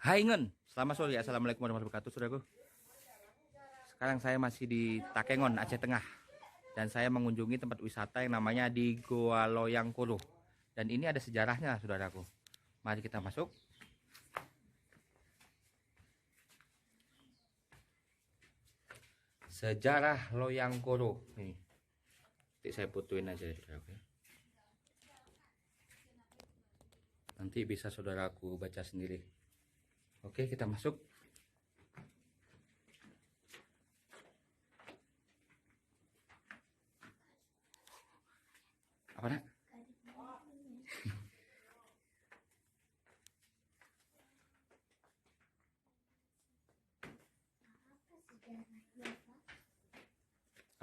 Hai Ngen, selamat sore. Assalamualaikum warahmatullahi wabarakatuh, saudaraku. Sekarang saya masih di Takengon, Aceh Tengah. Dan saya mengunjungi tempat wisata yang namanya di Goa Loyang Kolo. Dan ini ada sejarahnya, saudaraku. Mari kita masuk. Sejarah Loyang Kolo. Nih, nanti saya fotoin aja ya, saudaraku. Nanti bisa saudaraku baca sendiri. Oke, kita masuk. Apa nak?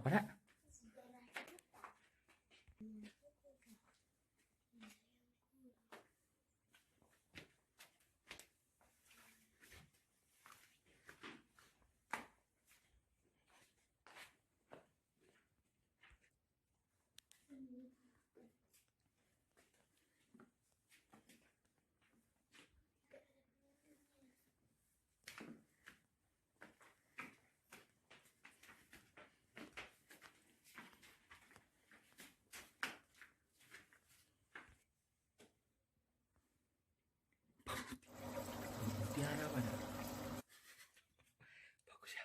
Apa nak? Mutiara mana? Bagus ya.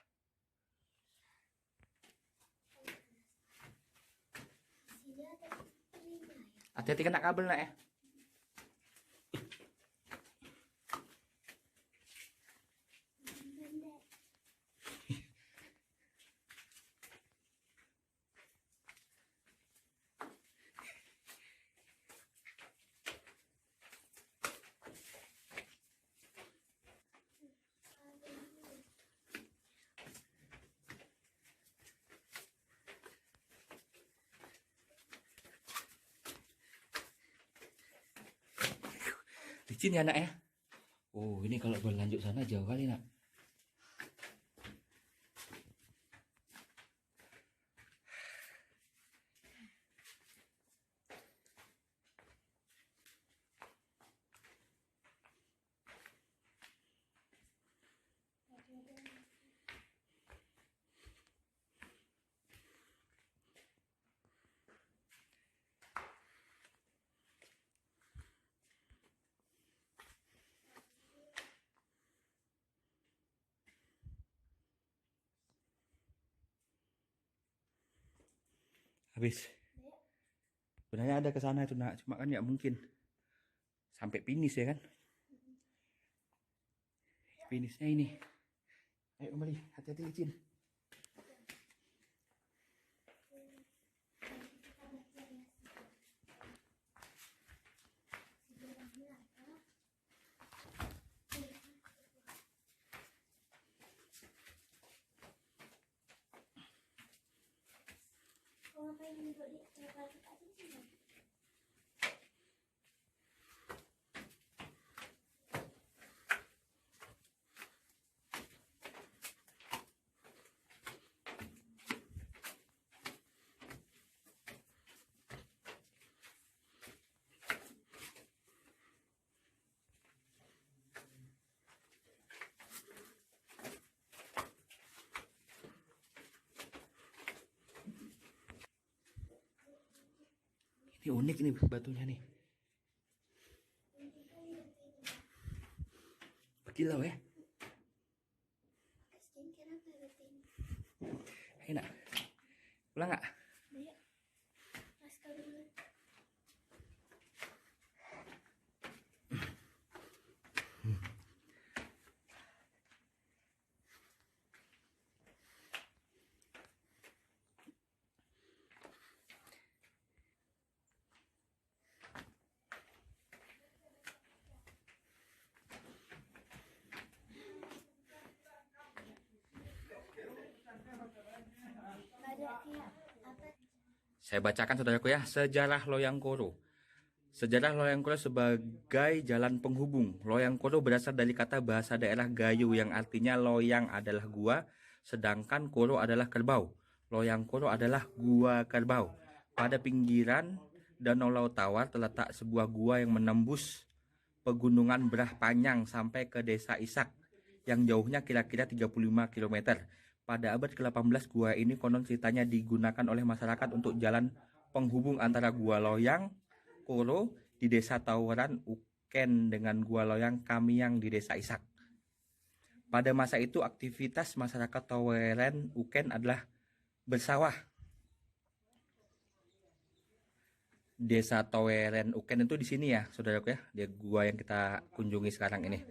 Hati-hati kena kabel nak ya. Licin ya nak ya. Oh ini kalau berlanjut sana jauh kali nak. Habis. Sebenarnya ada ke sana itu nak, cuma kan ya mungkin sampai finish ya kan. Finishnya ini. Ayo kembali, hati-hati licin. Ini unik nih batunya nih. Berkilau ya. Enak. Pulang nggak? Saya bacakan saudaraku ya, sejarah Loyang Kolo. Sejarah Loyang Kolo sebagai jalan penghubung. Loyang Kolo berasal dari kata bahasa daerah Gayo yang artinya loyang adalah gua, sedangkan Kolo adalah kerbau. Loyang Kolo adalah gua kerbau. Pada pinggiran Danau Laut Tawar terletak sebuah gua yang menembus pegunungan Brah Panjang sampai ke desa Isak yang jauhnya kira-kira 35 km. Pada abad ke-18 gua ini konon ceritanya digunakan oleh masyarakat untuk jalan penghubung antara Gua Loyang Koro di desa Tawaran Uken dengan Gua Loyang Kamiang di desa Isak. Pada masa itu aktivitas masyarakat Tawaran Uken adalah bersawah. Desa Taweren Uken itu di sini ya, saudaraku ya, di gua yang kita kunjungi sekarang ini.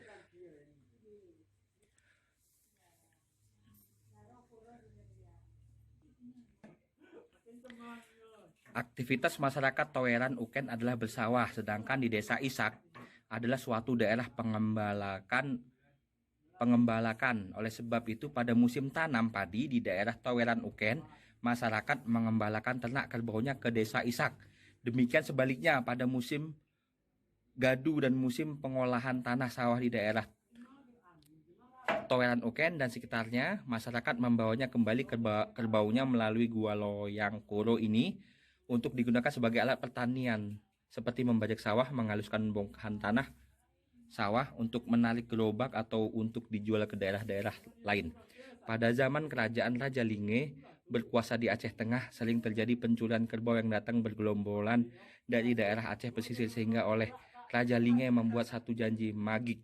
Aktivitas masyarakat Taweran Uken adalah bersawah, sedangkan di desa Isak adalah suatu daerah pengembalakan. Oleh sebab itu pada musim tanam padi di daerah Taweran Uken, masyarakat mengembalakan ternak kerbaunya ke desa Isak. Demikian sebaliknya pada musim gadu dan musim pengolahan tanah sawah di daerah Taweran Uken dan sekitarnya, masyarakat membawanya kembali kerbaunya melalui Gua Loyang Koro ini untuk digunakan sebagai alat pertanian, seperti membajak sawah, menghaluskan bongkahan tanah sawah untuk menarik gerobak atau untuk dijual ke daerah-daerah lain. Pada zaman kerajaan Raja Linge berkuasa di Aceh Tengah, sering terjadi pencurian kerbau yang datang bergelombolan dari daerah Aceh pesisir, sehingga oleh Raja Linge membuat satu janji magic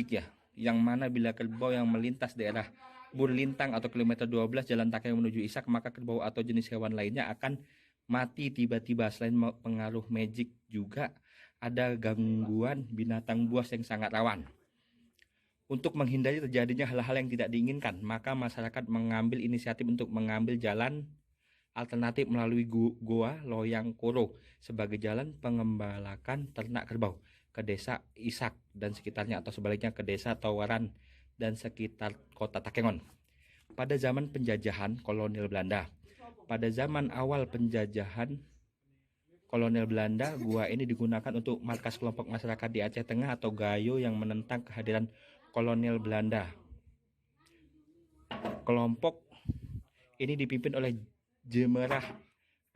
ya, yang mana bila kerbau yang melintas daerah Burlintang atau kilometer 12 jalan Takeng menuju Isak, maka kerbau atau jenis hewan lainnya akan mati tiba-tiba. Selain pengaruh magic, juga ada gangguan binatang buas yang sangat rawan. Untuk menghindari terjadinya hal-hal yang tidak diinginkan, maka masyarakat mengambil inisiatif untuk mengambil jalan alternatif melalui Gua Loyang Koro sebagai jalan pengembalakan ternak kerbau ke desa Isak dan sekitarnya, atau sebaliknya ke desa Tawaran dan sekitar kota Takengon. Pada zaman penjajahan kolonial Belanda, pada zaman awal penjajahan kolonial Belanda, gua ini digunakan untuk markas kelompok masyarakat di Aceh Tengah atau Gayo yang menentang kehadiran kolonial Belanda. Kelompok ini dipimpin oleh Jemerah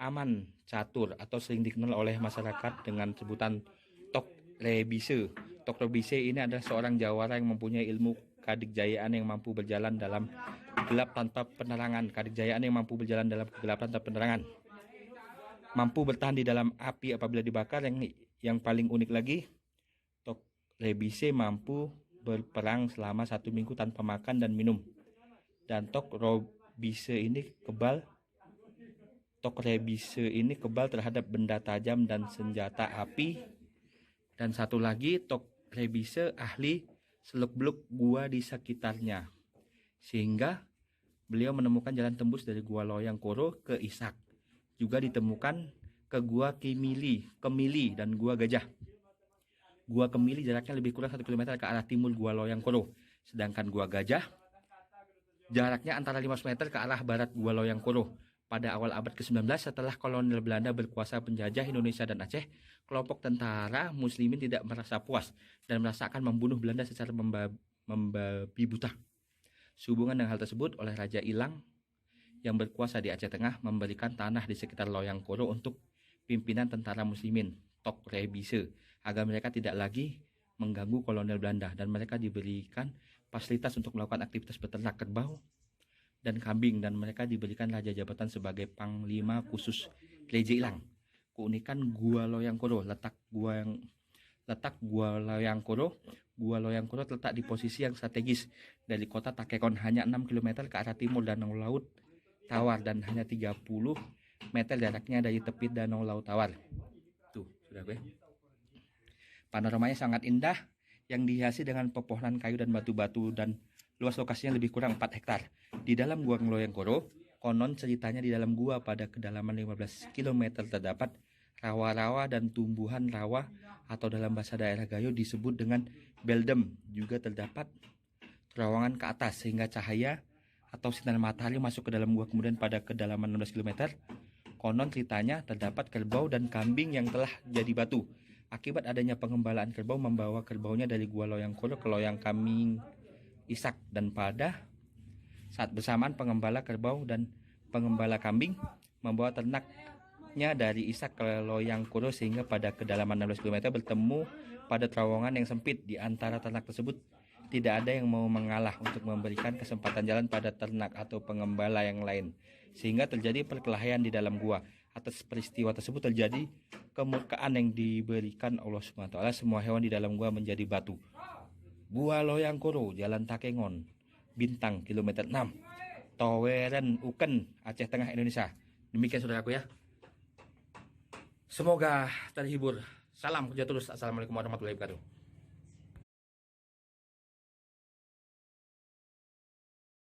Aman Catur atau sering dikenal oleh masyarakat dengan sebutan Tok Rebise. Tok Rebise ini adalah seorang jawara yang mempunyai ilmu kadikjayaan yang mampu berjalan dalam gelap tanpa penerangan. Kadikjayaan yang mampu berjalan dalam kegelapan tanpa penerangan. Mampu bertahan di dalam api apabila dibakar. Yang paling unik lagi, Tok Rebise mampu berperang selama 1 minggu tanpa makan dan minum. Dan Tok Rebise ini kebal terhadap benda tajam dan senjata api. Dan satu lagi, Tok Rebise ahli seluk-beluk gua di sekitarnya, sehingga beliau menemukan jalan tembus dari Gua Loyang Koro ke Isak. Juga ditemukan ke Gua Kemili dan Gua Gajah. Gua Kemili jaraknya lebih kurang 1 km ke arah timur Gua Loyang Koro, sedangkan Gua Gajah jaraknya antara 500 meter ke arah barat Gua Loyang Koro. Pada awal abad ke-19 setelah kolonial Belanda berkuasa penjajah Indonesia dan Aceh, kelompok tentara muslimin tidak merasa puas dan merasa akan membunuh Belanda secara membabi buta. Sehubungan dengan hal tersebut, oleh Raja Ilang yang berkuasa di Aceh Tengah memberikan tanah di sekitar Loyang Koro untuk pimpinan tentara muslimin, Tok Rebise, agar mereka tidak lagi mengganggu kolonial Belanda, dan mereka diberikan fasilitas untuk melakukan aktivitas beternak kerbau dan kambing, dan mereka diberikan raja jabatan sebagai panglima khusus Raja Ilang. Keunikan Gua Loyang Koro, letak Gua Loyang Koro terletak di posisi yang strategis dari kota Takengon, hanya 6 km ke arah timur Danau Laut Tawar dan hanya 30 meter jaraknya dari tepi Danau Laut Tawar. Tuh, sudah gue. Panoramanya sangat indah yang dihiasi dengan pepohonan kayu dan batu-batu, dan luas lokasinya lebih kurang 4 hektar. Di dalam Gua Loyang Koro, konon ceritanya di dalam gua pada kedalaman 15 km terdapat rawa-rawa dan tumbuhan rawa atau dalam bahasa daerah Gayo disebut dengan beldem. Juga terdapat terowongan ke atas sehingga cahaya atau sinar matahari masuk ke dalam gua. Kemudian pada kedalaman 16 km, konon ceritanya terdapat kerbau dan kambing yang telah jadi batu. Akibat adanya pengembalaan kerbau membawa kerbaunya dari Gua Loyang Koro ke Loyang Kamiang Isak, dan pada saat bersamaan pengembala kerbau dan pengembala kambing membawa ternaknya dari Isak ke Loyang Koro, sehingga pada kedalaman 16 km bertemu pada terowongan yang sempit. Di antara ternak tersebut tidak ada yang mau mengalah untuk memberikan kesempatan jalan pada ternak atau pengembala yang lain, sehingga terjadi perkelahian di dalam gua. Atas peristiwa tersebut terjadi kemurkaan yang diberikan Allah SWT. Semua hewan di dalam gua menjadi batu. Gua Loyangkoro, Jalan Takengon, Bintang, kilometer 6, Toweren, Uken, Aceh Tengah, Indonesia. Demikian saudaraku ya. Semoga terhibur. Salam kerja terus. Assalamualaikum warahmatullahi wabarakatuh.